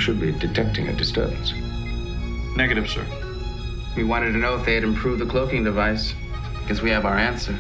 should be detecting a disturbance. Negative, sir. We wanted to know if they had improved the cloaking device. Guess we have our answer.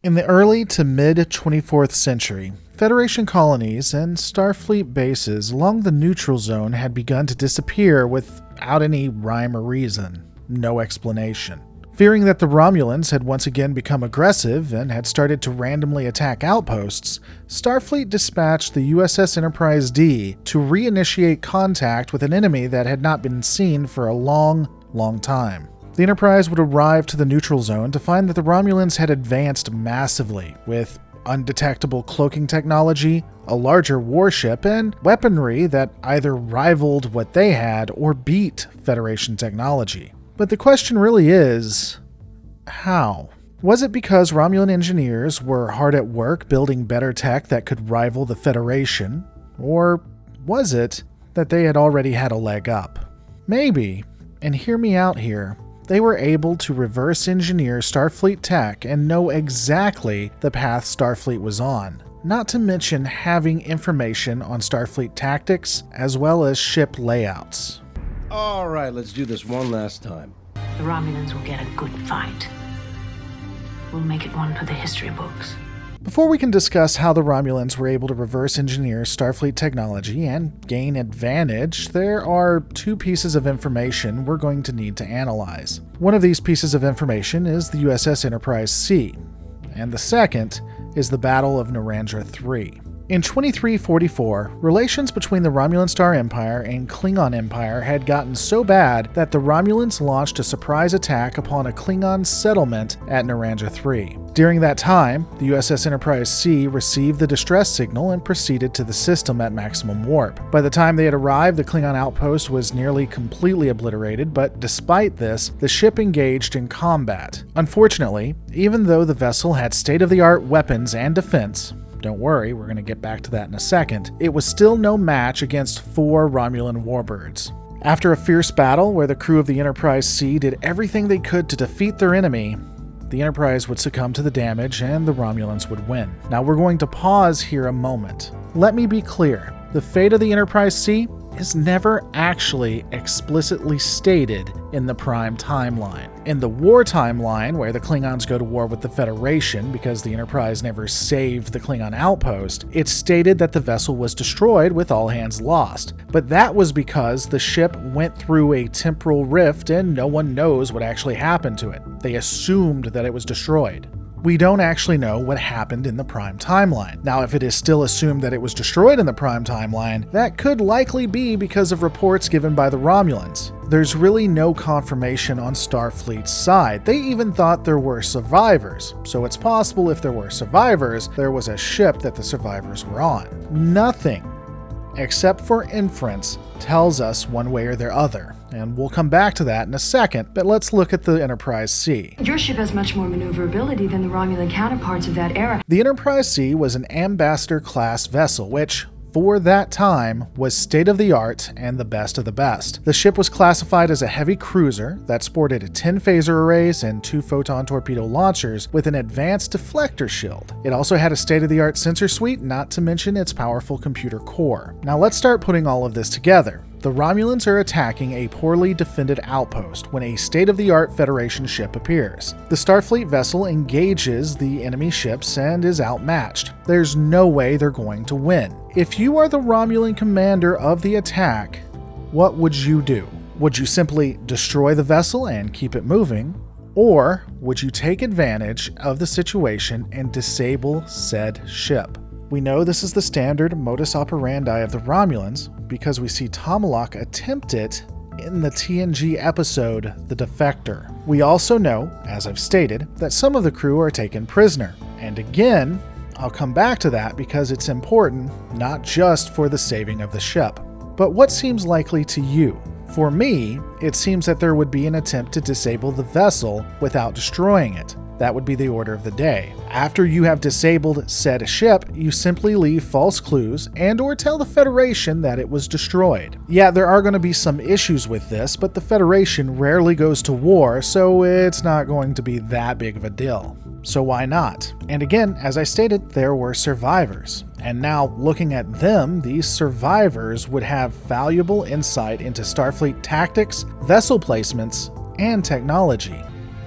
In the early to mid-24th century, Federation colonies and Starfleet bases along the neutral zone had begun to disappear without any rhyme or reason, no explanation. Fearing that the Romulans had once again become aggressive and had started to randomly attack outposts, Starfleet dispatched the USS Enterprise D to reinitiate contact with an enemy that had not been seen for a long time. The Enterprise would arrive to the neutral zone to find that the Romulans had advanced massively, with undetectable cloaking technology, a larger warship, and weaponry that either rivaled what they had or beat Federation technology. But the question really is, how? Was it because Romulan engineers were hard at work building better tech that could rival the Federation? Or was it that they had already had a leg up? Maybe, and hear me out here, they were able to reverse engineer Starfleet tech and know exactly the path Starfleet was on, not to mention having information on Starfleet tactics as well as ship layouts. All right, let's do this one last time. The Romulans will get a good fight. We'll make it one for the history books. Before we can discuss how the Romulans were able to reverse engineer Starfleet technology and gain advantage, there are two pieces of information we're going to need to analyze. One of these pieces of information is the USS Enterprise C, and the second is the Battle of Narendra III. In 2344, relations between the Romulan Star Empire and Klingon Empire had gotten so bad that the Romulans launched a surprise attack upon a Klingon settlement at Narendra III. During that time, the USS Enterprise C received the distress signal and proceeded to the system at maximum warp. By the time they had arrived, the Klingon outpost was nearly completely obliterated, but despite this, the ship engaged in combat. Unfortunately, even though the vessel had state-of-the-art weapons and defense, don't worry, we're going to get back to that in a second, it was still no match against 4 Romulan warbirds. After a fierce battle where the crew of the Enterprise C did everything they could to defeat their enemy, the Enterprise would succumb to the damage and the Romulans would win. Now we're going to pause here a moment. Let me be clear, the fate of the Enterprise C is never actually explicitly stated in the Prime timeline. In the War timeline, where the Klingons go to war with the Federation because the Enterprise never saved the Klingon outpost, it's stated that the vessel was destroyed with all hands lost. But that was because the ship went through a temporal rift and no one knows what actually happened to it. They assumed that it was destroyed. We don't actually know what happened in the Prime timeline. Now, if it is still assumed that it was destroyed in the Prime timeline, that could likely be because of reports given by the Romulans. There's really no confirmation on Starfleet's side. They even thought there were survivors, so it's possible if there were survivors, there was a ship that the survivors were on. Nothing, except for inference, tells us one way or the other. And we'll come back to that in a second, but let's look at the Enterprise C. Your ship has much more maneuverability than the Romulan counterparts of that era. The Enterprise C was an Ambassador-class vessel, which, for that time, was state-of-the-art and the best of the best. The ship was classified as a heavy cruiser that sported 10 phaser arrays and 2 photon torpedo launchers with an advanced deflector shield. It also had a state-of-the-art sensor suite, not to mention its powerful computer core. Now let's start putting all of this together. The Romulans are attacking a poorly defended outpost when a state-of-the-art Federation ship appears. The Starfleet vessel engages the enemy ships and is outmatched. There's no way they're going to win. If you are the Romulan commander of the attack, what would you do? Would you simply destroy the vessel and keep it moving? Or would you take advantage of the situation and disable said ship? We know this is the standard modus operandi of the Romulans because we see Tomalak attempt it in the TNG episode The Defector. We also know, as I've stated, that some of the crew are taken prisoner. And again, I'll come back to that because it's important, not just for the saving of the ship. But what seems likely to you? For me, it seems that there would be an attempt to disable the vessel without destroying it. That would be the order of the day. After you have disabled said ship, you simply leave false clues and/or tell the Federation that it was destroyed. Yeah, there are going to be some issues with this, but the Federation rarely goes to war, so it's not going to be that big of a deal. So why not? And again, as I stated, there were survivors. And now, looking at them, these survivors would have valuable insight into Starfleet tactics, vessel placements, and technology.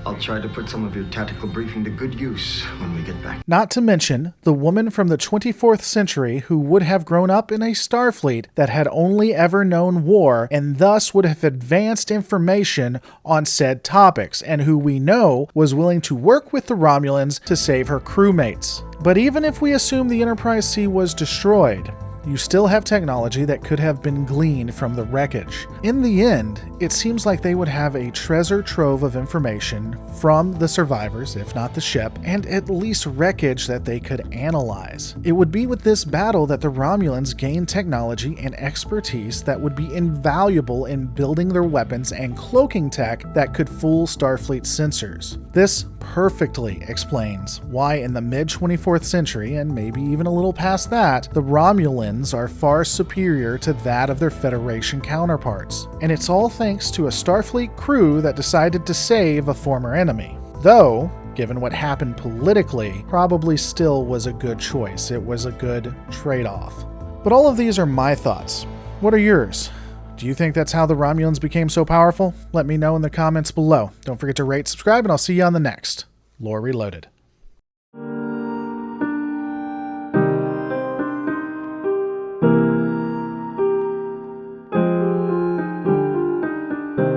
I'll try to put some of your tactical briefing to good use when we get back. Not to mention the woman from the 24th century who would have grown up in a Starfleet that had only ever known war and thus would have advanced information on said topics, and who we know was willing to work with the Romulans to save her crewmates. But even if we assume the Enterprise C was destroyed, you still have technology that could have been gleaned from the wreckage. In the end, it seems like they would have a treasure trove of information from the survivors, if not the ship, and at least wreckage that they could analyze. It would be with this battle that the Romulans gained technology and expertise that would be invaluable in building their weapons and cloaking tech that could fool Starfleet sensors. This perfectly explains why in the mid-24th century, and maybe even a little past that, the Romulans are far superior to that of their Federation counterparts. And it's all thanks to a Starfleet crew that decided to save a former enemy. Though, given what happened politically, probably still was a good choice. It was a good trade-off. But all of these are my thoughts. What are yours? Do you think that's how the Romulans became so powerful? Let me know in the comments below. Don't forget to rate, subscribe, and I'll see you on the next Lore Reloaded.